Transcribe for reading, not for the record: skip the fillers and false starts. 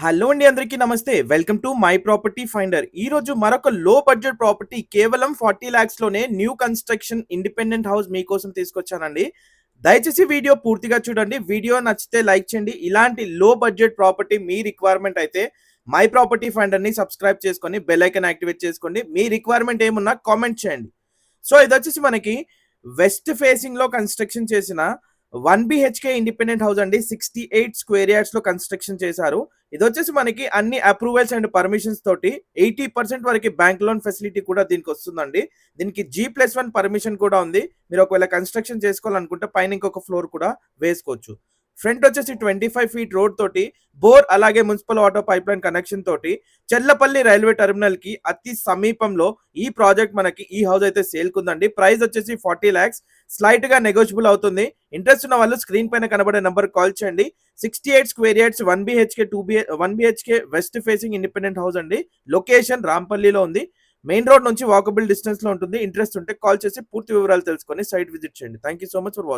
Hello అండి, అందరికీ నమస్తే. Welcome to my property finder. ఈ రోజు మరొక లో బడ్జెట్ ప్రాపర్టీ కేవలం 40 లాక్స్ లోనే న్యూ కన్స్ట్రక్షన్ ఇండిపెండెంట్ హౌస్ మీకోసం తీసుకొచ్చానండి. దయచేసి వీడియో పూర్తిగా చూడండి. వీడియో నచ్చితే లైక్ చేయండి. ఇలాంటి లో బడ్జెట్ ప్రాపర్టీ మీ రిక్వైర్మెంట్ అయితే మై ప్రాపర్టీ ఫైండర్ ని సబ్స్క్రైబ్ చేసుకొని బెల్ ఐకాన్ యాక్టివేట్ చేసుకోండి. మీ రిక్వైర్మెంట్ ఏమున్నా కామెంట్ చేయండి. సో ఇది వచ్చేసి మనకి వెస్ట్ ఫేసింగ్ లో కన్స్ట్రక్షన్ చేసిన 1 BHK ఇండిపెండెంట్ హౌస్ అండి. 68 స్క్వేర్ యార్డ్స్ లో కన్స్ట్రక్షన్ చేశారు. ఇది వచ్చేసి మనకి అన్ని అప్రూవల్స్ అండ్ పర్మిషన్స్ తోటి 80% వరకు బ్యాంక్ లోన్ ఫెసిలిటీ కూడా దీనికి వస్తుందండి. దీనికి G+1 పర్మిషన్ కూడా ఉంది. మీరు ఒకవేళ కన్స్ట్రక్షన్ చేసుకోవాలనుకుంటే పైన ఇంకొక ఫ్లోర్ కూడా వేసుకోవచ్చు. ఫ్రంట్ వచ్చేసి 25 ఫీట్ రోడ్ తోటి బోర్ అలాగే municipal water pipe line connection తోటి చెల్లపల్లి రైల్వే టెర్మినల్ కి అతి సమీపంలో ఈ ప్రాజెక్ట్ మనకి ఈ హౌస్ అయితే సేల్ కుందండి. ప్రైస్ వచ్చేసి 40 లాక్స్, స్లైట్ గా నెగోషియబుల్ అవుతుంది. ఇంట్రెస్ట్ ఉన్న వాళ్ళు స్క్రీన్ పైన కనబడే నెంబర్ కాల్ చేయండి. 68 square yards 1 BHK west facing independent house అండి. లొకేషన్ రాంపల్లిలో ఉంది. మెయిన్ రోడ్ నుంచి వాకబుల్ డిస్టెన్స్ లో ఉంటుంది. ఇంట్రెస్ట్ ఉంటే కాల్ చేసి పూర్తి వివరాలు తెలుసుకొని సైట్ విజిట్ చేయండి. Thank you so much for watching.